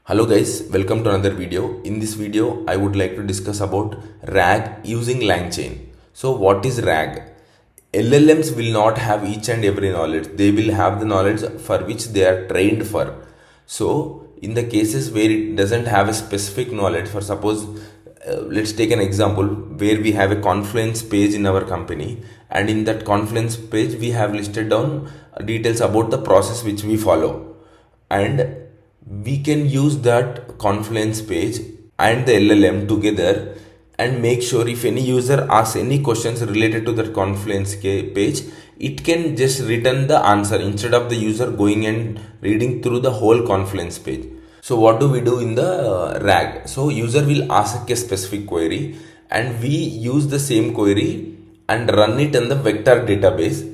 Hello guys, welcome to another video. In this video, I would like to discuss about RAG using LangChain. So what is RAG? LLMs will not have each and every knowledge. They will have the knowledge for which they are trained for. So in the cases where it doesn't have a specific knowledge, for suppose, let's take an example where we have a Confluence page in our company, and in that Confluence page we have listed down details about the process which we follow, and we can use that Confluence page and the LLM together and make sure if any user asks any questions related to that Confluence page, it can just return the answer instead of the user going and reading through the whole Confluence page. So what do we do in the RAG? So user will ask a specific query and we use the same query and run it in the vector database,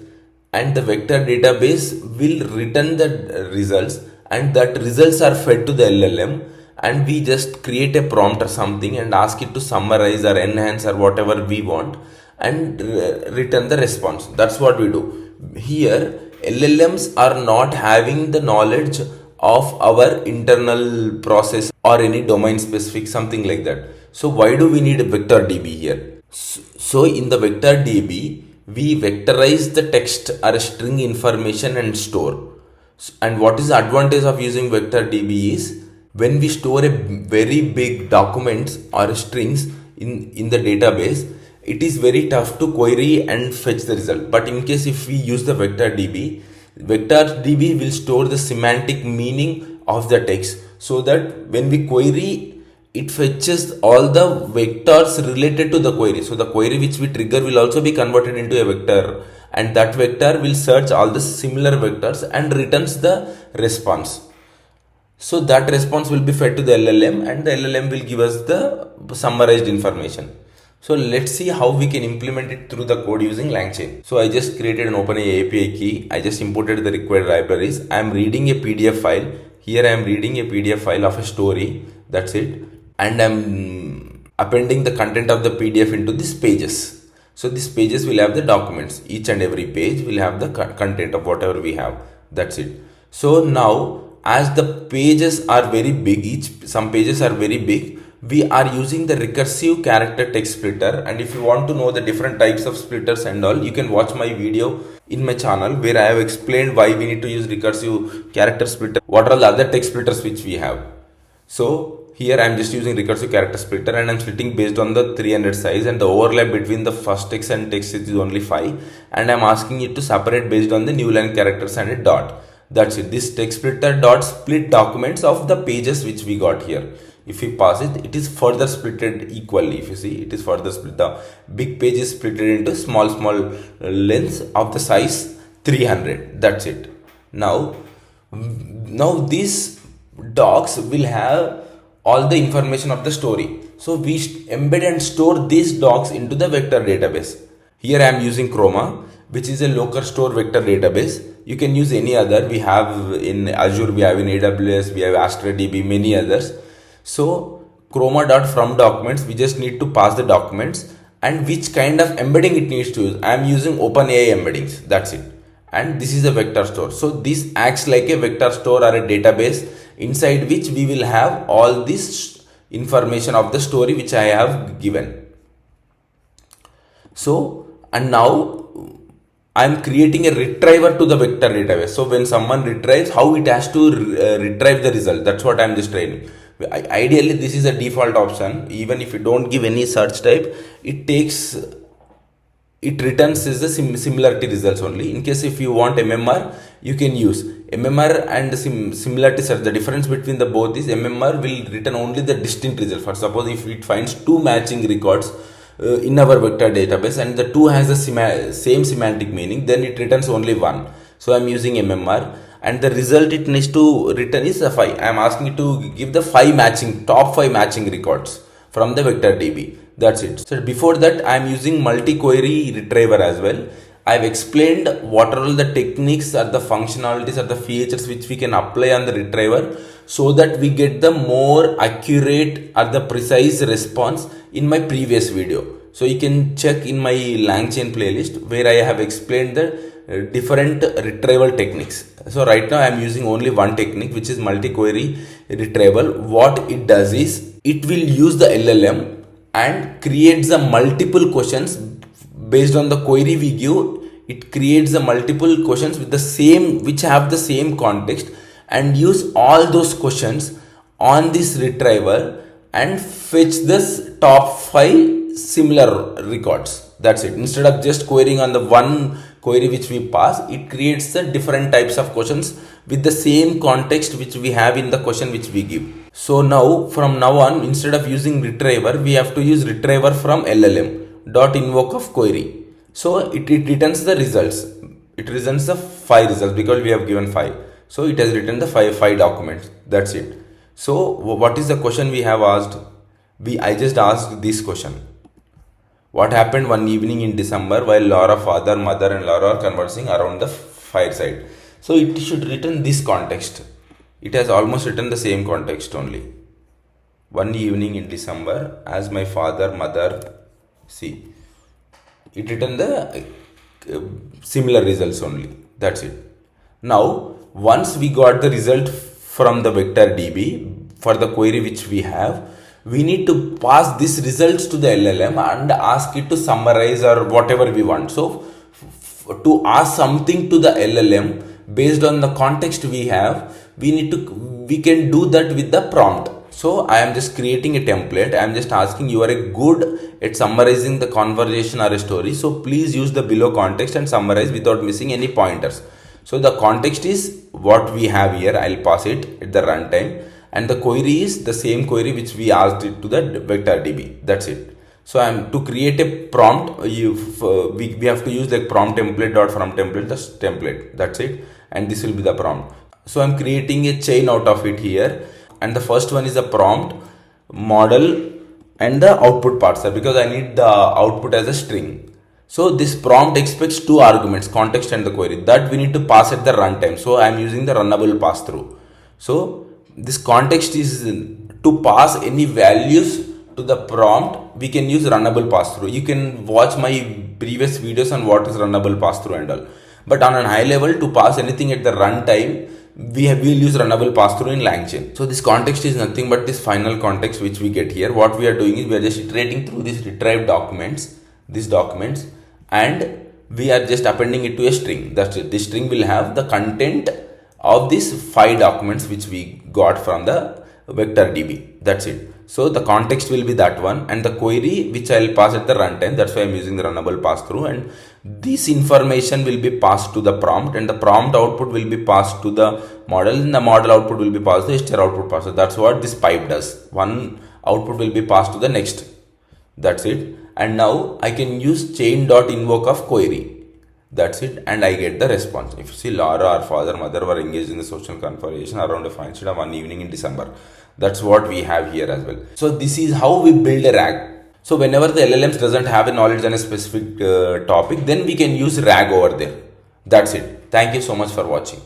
and the vector database will return the results, and that results are fed to the LLM, and we just create a prompt or something and ask it to summarize or enhance or whatever we want and return the response. That's what we do. Here LLMs are not having the knowledge of our internal process or any domain specific something like that. So why do we need a vector DB here? So in the vector DB we vectorize the text or string information and store. And what is the advantage of using vector DB is when we store a very big documents or strings in the database, it is very tough to query and fetch the result. But in case if we use the vector DB will store the semantic meaning of the text, so that when we query, it fetches all the vectors related to the query. So the query which we trigger will also be converted into a vector, and that vector will search all the similar vectors and returns the response. So that response will be fed to the LLM, and the LLM will give us the summarized information. So let's see how we can implement it through the code using LangChain. So I just created an OpenAI API key. I just imported the required libraries. I am reading a PDF file. Here I am reading a PDF file of a story. That's it. And I'm appending the content of the PDF into these pages. So these pages will have the documents. Each and every page will have the content of whatever we have. That's it. So now, as the pages are very big, some pages are very big, we are using the recursive character text splitter. And if you want to know the different types of splitters and all, you can watch my video in my channel where I have explained why we need to use recursive character splitter. What are the other text splitters which we have? So here I am just using recursive character splitter, and I am splitting based on the 300 size, and the overlap between the first text and text is only 5, and I am asking it to separate based on the new line characters and a dot. That's it. This text splitter dot split documents of the pages which we got here. If we pass it, it is further splitted equally. If you see, it is further split. The big page is split into small lengths of the size 300. That's it. Now these docs will have all the information of the story. So we embed and store these docs into the vector database. Here I am using Chroma, which is a local store vector database. You can use any other. We have in Azure, we have in AWS, we have AstraDB, many others. So chroma.from documents, we just need to pass the documents and which kind of embedding it needs to use. I am using OpenAI embeddings. That's it. And this is a vector store. So this acts like a vector store or a database inside which we will have all this information of the story which I have given. So, and now I am creating a retriever to the vector database. So when someone retrieves, how it has to retrieve the result. That's what I am just training. Ideally, this is a default option. Even if you don't give any search type, it returns is the similarity results only. In case if you want MMR, you can use MMR and similarity search. The difference between the both is MMR will return only the distinct result. For suppose if it finds two matching records in our vector database and the two has the same semantic meaning, then it returns only one. So I'm using MMR, and the result it needs to return is a 5. I'm asking it to give the top 5 matching records from the vector DB. That's it. So before that, I am using multi-query retriever as well. I've explained what are all the techniques or the functionalities or the features which we can apply on the retriever so that we get the more accurate or the precise response in my previous video. So you can check in my LangChain playlist where I have explained the different retrieval techniques. So right now I am using only one technique, which is multi-query retrieval. What it does is it will use the LLM and creates the multiple questions based on the query we give. It creates the multiple questions with the same, which have the same context, and use all those questions on this retriever and fetch this top 5 similar records. That's it. Instead of just querying on the one query which we pass, it creates the different types of questions with the same context which we have in the question which we give. So now, from now on, instead of using retriever, we have to use retriever from LLM dot invoke of query. So it returns the results. It returns the 5 results because we have given 5. So it has written the five documents. That's it. So what is the question we have asked? I just asked this question. What happened one evening in December while Laura's father, mother and Laura are conversing around the fireside? So it should return this context. It has almost written the same context only. One evening in December, as my father, mother, see. It written the similar results only. That's it. Now, once we got the result from the vector DB for the query which we have, we need to pass these results to the LLM and ask it to summarize or whatever we want. So, to ask something to the LLM based on the context we have, we can do that with the prompt. So I am just creating a template. I am just asking, you are a good at summarizing the conversation or a story. So please use the below context and summarize without missing any pointers. So the context is what we have here. I'll pass it at the runtime. And the query is the same query which we asked it to the vector DB. That's it. So to create a prompt, we have to use the prompt template dot from template, the template. That's it. And this will be the prompt. So I'm creating a chain out of it here. And the first one is the prompt, model and the output parser, because I need the output as a string. So this prompt expects 2 arguments, context and the query, that we need to pass at the runtime. So I am using the runnable pass through. So this context is to pass any values to the prompt. We can use runnable pass through. You can watch my previous videos on what is runnable pass through and all. But on a high level, to pass anything at the runtime, we'll use runnable pass through in LangChain. So this context is nothing but this final context which we get here. What we are doing is we are just iterating through these retrieved documents, and we are just appending it to a string. That's it. This string will have the content of these 5 documents which we got from the vector DB. That's it. So the context will be that one, and the query which I'll pass at the runtime. That's why I'm using the runnable pass through, and this information will be passed to the prompt, and the prompt output will be passed to the model, and the model output will be passed to the str output parser. That's what this pipe does. One output will be passed to the next. That's it. And now I can use chain.invoke of query. That's it. And I get the response. If you see, Laura, our father, mother were engaged in the social conversation around a fireside of one evening in December. That's what we have here as well. So this is how we build a RAG. So whenever the LLMs doesn't have a knowledge on a specific topic, then we can use RAG over there. That's it. Thank you so much for watching.